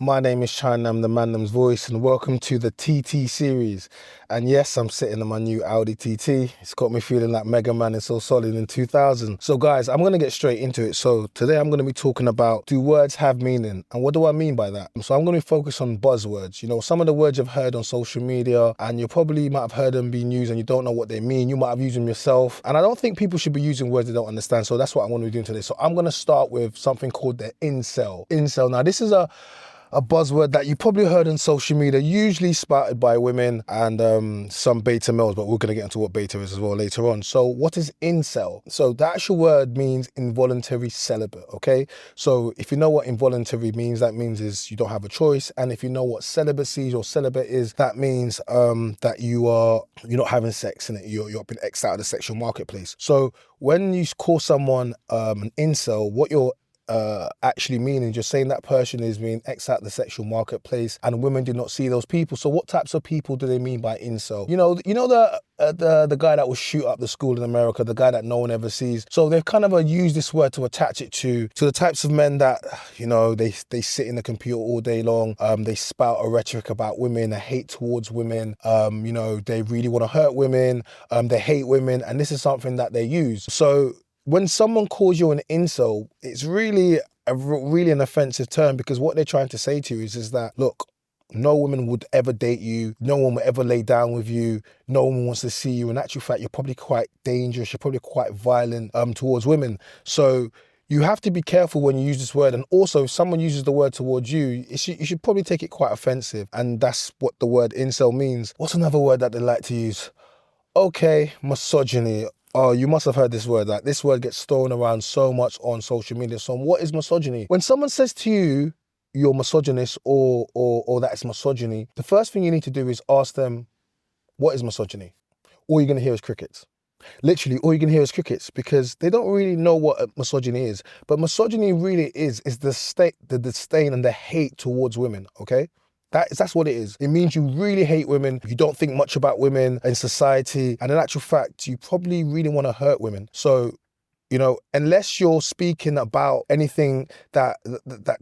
My name is China, I'm the Mandom's voice, and welcome to the TT series. And yes, I'm sitting in my new Audi TT. It's got me feeling like Mega Man is so solid in 2000. So guys, I'm gonna get straight into it. So today I'm gonna be talking about, do words have meaning? And what do I mean by that? So I'm gonna focus on buzzwords. You know, some of the words you've heard on social media, and you probably might have heard them being used and you don't know what they mean. You might have used them yourself. And I don't think people should be using words they don't understand. So that's what I'm gonna be doing today. So I'm gonna start with something called the incel. Incel, now this is a buzzword that you probably heard on social media, usually spouted by women and some beta males, but we're going to get into what beta is as well later on. So what is incel? So the actual word means involuntary celibate, okay? So if you know what involuntary means, that means is you don't have a choice. And if you know what celibacy or celibate is, that means that you're not having sex and you're been X'd out of the sexual marketplace. So when you call someone an incel, what you're actually meaning, just saying that person is being X out the sexual marketplace and women do not see those people. So what types of people do they mean by incel? You know the guy that will shoot up the school in America, the guy that no one ever sees. So they've kind of used this word to attach it to the types of men that, you know, they sit in the computer all day long, they spout a rhetoric about women, a hate towards women, you know, they really want to hurt women, they hate women, and this is something that they use. So when someone calls you an incel, it's really an offensive term, because what they're trying to say to you is that, look, no woman would ever date you, no one will ever lay down with you, no one wants to see you. In actual fact, you're probably quite dangerous, you're probably quite violent towards women. So you have to be careful when you use this word. And also, if someone uses the word towards you, you should probably take it quite offensive. And that's what the word incel means. What's another word that they like to use? Okay, misogyny. Oh, you must have heard this word. Like, this word gets thrown around so much on social media. So what is misogyny? When someone says to you, you're misogynist or that is misogyny, the first thing you need to do is ask them, what is misogyny? All you're going to hear is crickets. Literally, all you're going to hear is crickets, because they don't really know what misogyny is. But misogyny really is the disdain and the hate towards women, okay? That's what it is. It means you really hate women, you don't think much about women in society, and in actual fact, you probably really want to hurt women. So, you know, unless you're speaking about anything that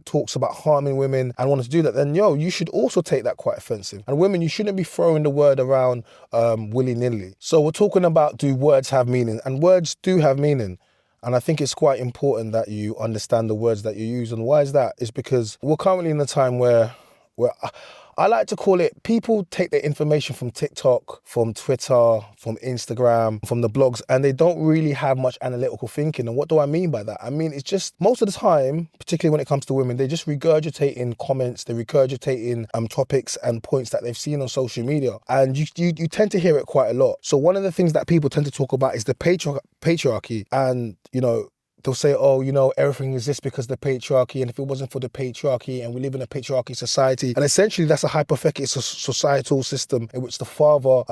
talks about harming women and want to do that, then you should also take that quite offensive. And women, you shouldn't be throwing the word around willy-nilly. So we're talking about, do words have meaning? And words do have meaning. And I think it's quite important that you understand the words that you use. And why is that? It's because we're currently in a time where I like to call it, people take their information from TikTok, from Twitter, from Instagram, from the blogs, and they don't really have much analytical thinking. And what do I mean by that? I mean, it's just, most of the time, particularly when it comes to women, they just regurgitate in comments, they regurgitate in topics and points that they've seen on social media. And you tend to hear it quite a lot. So one of the things that people tend to talk about is the patriarchy. And, you know, they'll say, oh, you know, everything exists because of the patriarchy, and if it wasn't for the patriarchy, and we live in a patriarchy society, and essentially that's a hypothetical societal system in which the father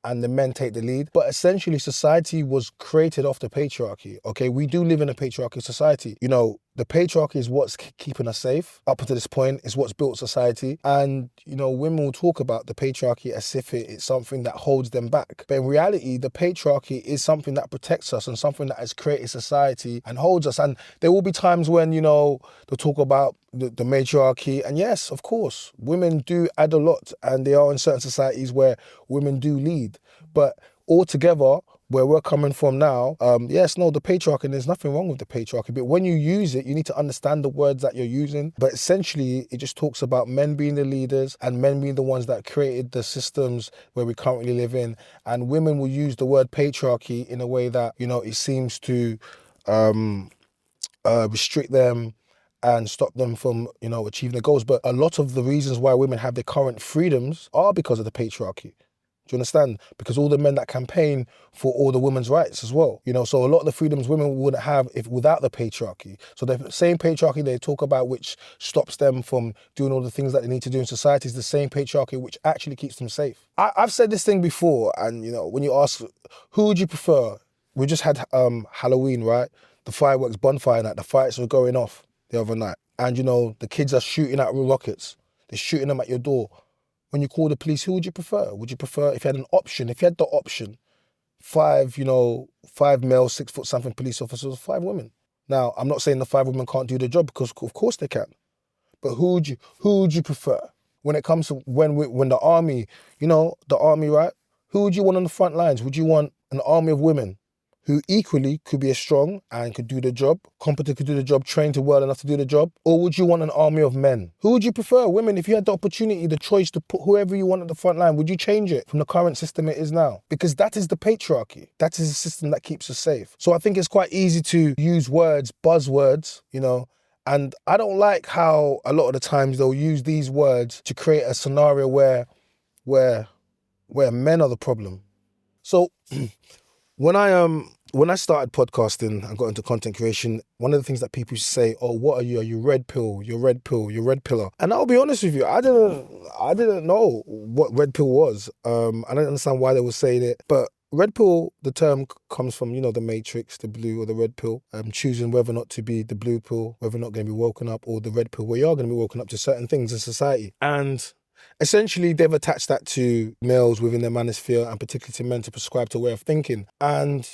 and the men take the lead. But essentially, society was created off the patriarchy, okay? We do live in a patriarchy society. You know, the patriarchy is what's keeping us safe up until this point, is what's built society. And, you know, women will talk about the patriarchy as if it's something that holds them back. But in reality, the patriarchy is something that protects us and something that has created society and holds us. And there will be times when, you know, they'll talk about the matriarchy. And yes, of course, women do add a lot. And there are in certain societies where women do lead. But altogether, where we're coming from now, yes, no, the patriarchy, and there's nothing wrong with the patriarchy, but when you use it, you need to understand the words that you're using. But essentially, it just talks about men being the leaders and men being the ones that created the systems where we currently live in. And women will use the word patriarchy in a way that, you know, it seems to restrict them and stop them from, you know, achieving their goals. But a lot of the reasons why women have their current freedoms are because of the patriarchy. Do you understand? Because all the men that campaign for all the women's rights as well, you know, so a lot of the freedoms women wouldn't have without the patriarchy. So the same patriarchy they talk about, which stops them from doing all the things that they need to do in society, is the same patriarchy which actually keeps them safe. I've said this thing before, and, you know, when you ask, who would you prefer? We just had Halloween, right? The fireworks bonfire night, the fights were going off the other night. And, you know, the kids are shooting out rockets. They're shooting them at your door. When you call the police, who would you prefer? Would you prefer, if you had the option, 5 male, 6 foot something police officers, 5 women? Now, I'm not saying the 5 women can't do the job, because of course they can. But who would you prefer when it comes to when the army, the army, right? Who would you want on the front lines? Would you want an army of women who equally could be as strong and could do the job, competent, could do the job, trained to well enough to do the job? Or would you want an army of men? Who would you prefer? Women, if you had the opportunity, the choice to put whoever you want at the front line, would you change it from the current system it is now? Because that is the patriarchy. That is the system that keeps us safe. So I think it's quite easy to use words, buzzwords, and I don't like how a lot of the times they'll use these words to create a scenario where men are the problem. So when I started podcasting and got into content creation, one of the things that people say, "Oh, what are you? Are you red pill? You're red pill. You're red pillar." And I'll be honest with you, I didn't know what red pill was. I don't understand why they were saying it, but red pill, the term comes from, the Matrix, the blue or the red pill, choosing whether or not to be the blue pill, whether or not going to be woken up, or the red pill, where you are going to be woken up to certain things in society. And essentially, they've attached that to males within their manosphere, and particularly to men to prescribe to a way of thinking. And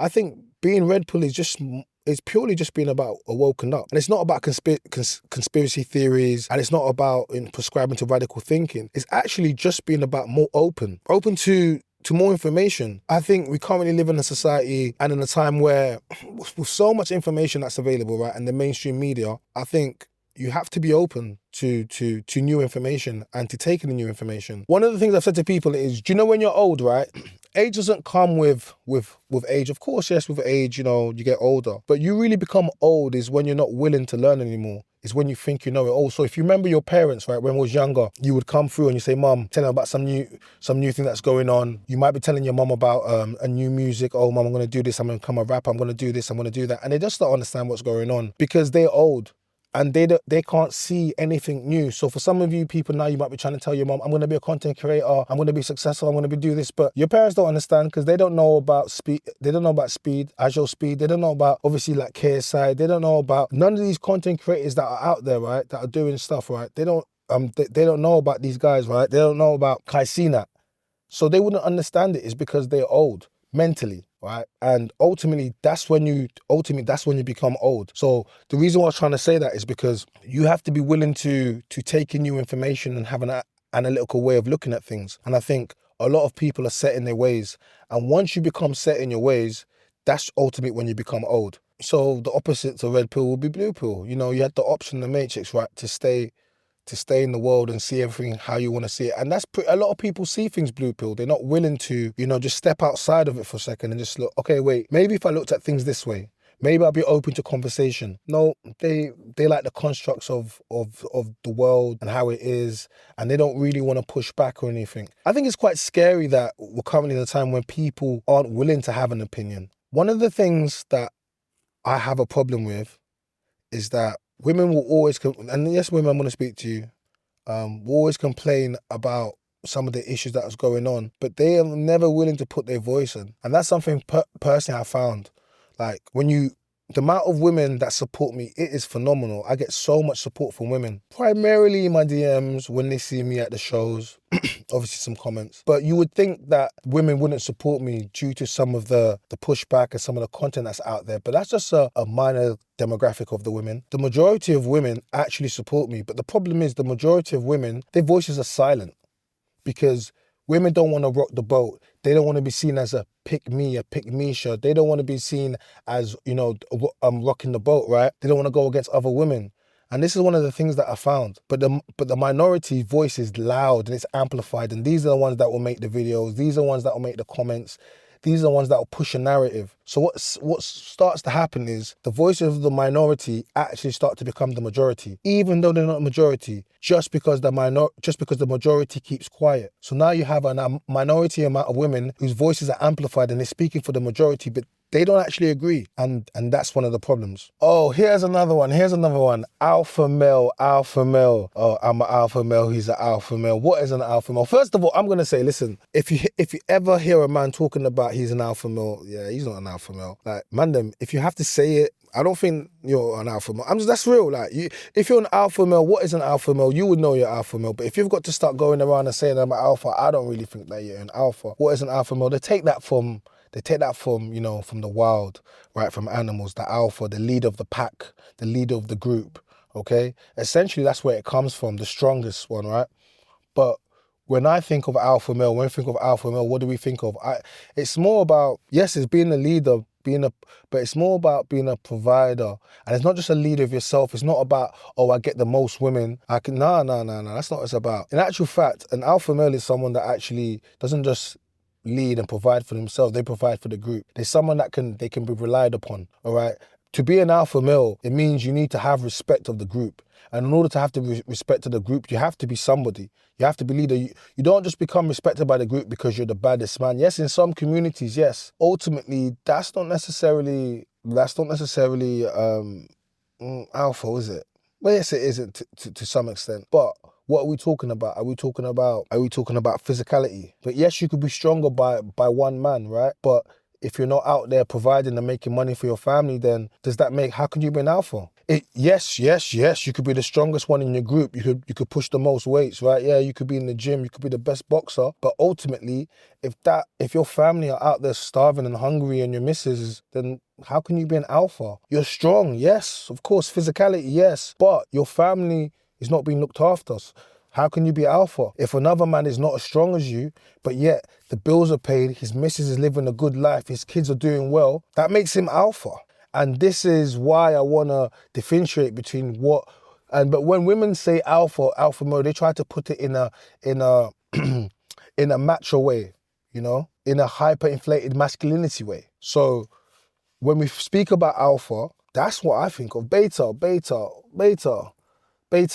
I think being red pill is purely just being about woken up. And it's not about conspiracy theories, and it's not about prescribing to radical thinking. It's actually just being about more open to more information. I think we currently live in a society and in a time where, with so much information that's available, right, and the mainstream media, I think you have to be open to new information and to taking the new information. One of the things I've said to people is, do you know when you're old, right? Age doesn't come with age. Of course, yes, with age, you get older. But you really become old is when you're not willing to learn anymore. It's when you think you know it all. So if you remember your parents, right, when I was younger, you would come through and you say, "Mum, tell them about some new thing that's going on." You might be telling your mum about a new music. "Oh, Mum, I'm going to do this. I'm going to become a rapper. I'm going to do this. I'm going to do that." And they just don't understand what's going on because they're old. And they can't see anything new. So for some of you people now, you might be trying to tell your mom, "I'm going to be a content creator. I'm going to be successful. I'm going to be do this." But your parents don't understand because they don't know about speed. They don't know about speed, agile speed. They don't know about, obviously, like KSI. They don't know about none of these content creators that are out there, right, that are doing stuff, right? They don't know about these guys, right? They don't know about Kaisina. So they wouldn't understand it. It's because they're old mentally. Right. And ultimately, that's when you become old. So the reason why I was trying to say that is because you have to be willing to take in new information and have an analytical way of looking at things. And I think a lot of people are set in their ways. And once you become set in your ways, that's ultimately when you become old. So the opposite to red pill will be blue pill. You had the option in the Matrix, right, to stay in the world and see everything how you want to see it. And that's a lot of people see things blue pill. They're not willing to, just step outside of it for a second and just look, okay, wait, maybe if I looked at things this way, maybe I'll be open to conversation. No, they like the constructs of the world and how it is, and they don't really want to push back or anything. I think it's quite scary that we're currently in a time when people aren't willing to have an opinion. One of the things that I have a problem with is that women will always, and yes, women, I'm going to speak to you, will always complain about some of the issues that was going on, but they are never willing to put their voice in. And that's something personally I found. Like, the amount of women that support me, it is phenomenal. I get so much support from women, primarily in my DMs when they see me at the shows, obviously some comments. But you would think that women wouldn't support me due to some of the pushback and some of the content that's out there. But that's just a minor demographic of the women. The majority of women actually support me. But the problem is the majority of women, their voices are silent because women don't want to rock the boat. They don't want to be seen as a pick me, a pick Misha. They don't want to be seen as, rocking the boat, right? They don't want to go against other women. And this is one of the things that I found. But the minority voice is loud and it's amplified. And these are the ones that will make the videos. These are the ones that will make the comments. These are the ones that will push a narrative. So what starts to happen is the voices of the minority actually start to become the majority, even though they're not a majority, just because the majority keeps quiet. So now you have a minority amount of women whose voices are amplified and they're speaking for the majority, but they don't actually agree. And that's one of the problems. Oh, here's another one. Alpha male. Oh, I'm an alpha male. He's an alpha male. What is an alpha male? First of all, I'm going to say, listen, if you ever hear a man talking about he's an alpha male, yeah, he's not an alpha male. Like, man, if you have to say it, I don't think you're an alpha male. That's real. Like, if you're an alpha male, what is an alpha male? You would know you're alpha male. But if you've got to start going around and saying I'm an alpha, I don't really think that you're an alpha. What is an alpha male? They take that from, from the wild, right? From animals, the alpha, the leader of the pack, the leader of the group. okay? Essentially, that's where it comes from, the strongest one, right? But when I think of alpha male, what do we think of? It's more about, yes, it's being a leader, but it's more about being a provider. And it's not just a leader of yourself. It's not about, oh, I get the most women. No, that's not what it's about. In actual fact, an alpha male is someone that actually doesn't just lead and provide for themselves, they provide for the group. There's someone that they can be relied upon, all right? To be an alpha male, it means you need to have respect of the group. And in order to have the respect of the group, you have to be somebody. You have to be leader. You don't just become respected by the group because you're the baddest man. Yes, in some communities, yes. Ultimately, that's not necessarily alpha, is it? Well, yes, it isn't to some extent. But what are we talking about? Are we talking about physicality? But yes, you could be stronger by one man, right? But if you're not out there providing and making money for your family, then how can you be an alpha? Yes, you could be the strongest one in your group. You could push the most weights, right? Yeah, you could be in the gym, you could be the best boxer. But ultimately, if your family are out there starving and hungry and your missus, then how can you be an alpha? You're strong, yes, of course, physicality, yes, but your family is not being looked after. How can you be alpha? If another man is not as strong as you, but yet the bills are paid, his missus is living a good life, his kids are doing well, that makes him alpha. And this is why I want to differentiate between but when women say alpha male, they try to put it in a in a macho way, in a hyperinflated masculinity way. So when we speak about alpha, that's what I think of. Beta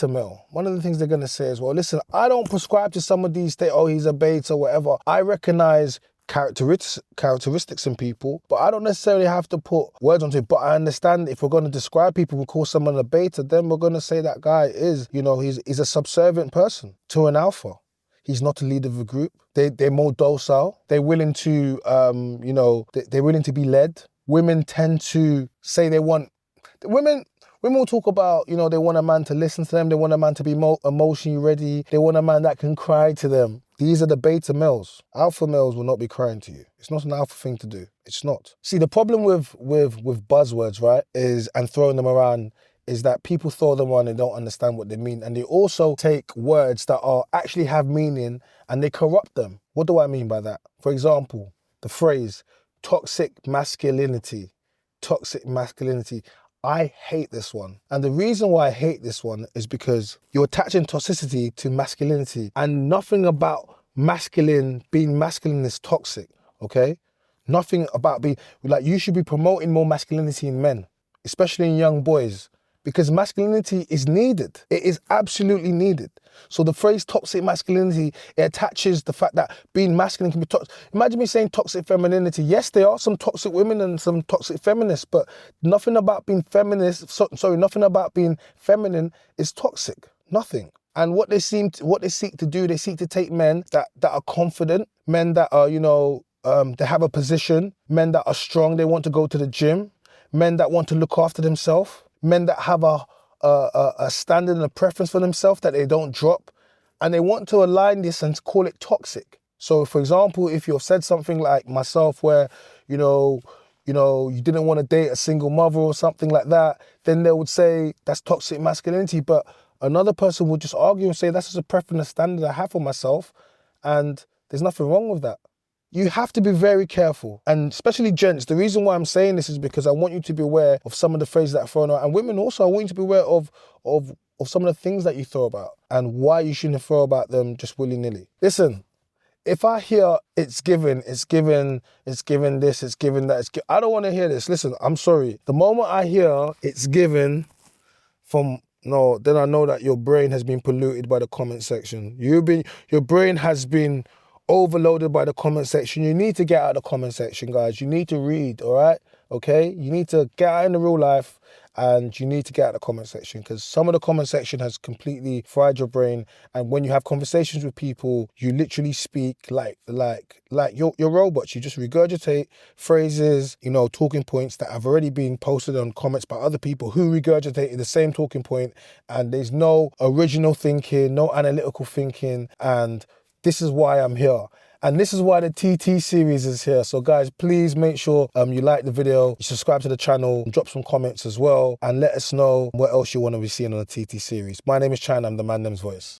male. One of the things they're going to say is, well, listen, I don't prescribe to some of these, he's a beta, whatever. I recognize characteristics in people, but I don't necessarily have to put words onto it. But I understand if we're going to describe people, we call someone a beta, then we're going to say that guy is, he's a subservient person to an alpha. He's not a leader of a group. They're more docile. They're willing to, they're willing to be led. Women tend to say women will talk about, they want a man to listen to them. They want a man to be emotionally ready. They want a man that can cry to them. These are the beta males. Alpha males will not be crying to you. It's not an alpha thing to do. It's not. See, the problem with buzzwords, right, and throwing them around is that people throw them around and don't understand what they mean. And they also take words that actually have meaning and they corrupt them. What do I mean by that? For example, the phrase toxic masculinity. I hate this one. And the reason why I hate this one is because you're attaching toxicity to masculinity, and nothing about being masculine is toxic, okay? Nothing about you should be promoting more masculinity in men, especially in young boys, because masculinity is needed. It is absolutely needed. So the phrase toxic masculinity, it attaches the fact that being masculine can be toxic. Imagine me saying toxic femininity. Yes, there are some toxic women and some toxic feminists, but nothing about being nothing about being feminine is toxic. Nothing. And what they seek to do, they seek to take men that are confident, men that are, they have a position, men that are strong, they want to go to the gym, men that want to look after themselves, men that have a standard and a preference for themselves that they don't drop, and they want to align this and call it toxic. So, for example, if you've said something like myself where, you didn't want to date a single mother or something like that, then they would say that's toxic masculinity. But another person would just argue and say that's just a preference, a standard I have for myself, and there's nothing wrong with that. You have to be very careful, and especially gents. The reason why I'm saying this is because I want you to be aware of some of the phrases that are thrown out, and women also, I want you to be aware of some of the things that you throw about and why you shouldn't throw about them just willy-nilly. Listen, if I hear it's given this, it's given that, I don't want to hear this. Listen, I'm sorry. The moment I hear it's given then I know that your brain has been polluted by the comment section. Your brain has been overloaded by the comment section. You need to get out of the comment section, guys. You need to read, all right? Okay? You need to get out in the real life, and you need to get out of the comment section, because some of the comment section has completely fried your brain. And when you have conversations with people, you literally speak like you're robots. You just regurgitate phrases, talking points that have already been posted on comments by other people who regurgitated the same talking point, and there's no original thinking, no analytical thinking, and this is why I'm here. And this is why the TT series is here. So guys, please make sure you like the video, you subscribe to the channel, drop some comments as well, and let us know what else you want to be seeing on the TT series. My name is China, I'm the Man Them's Voice.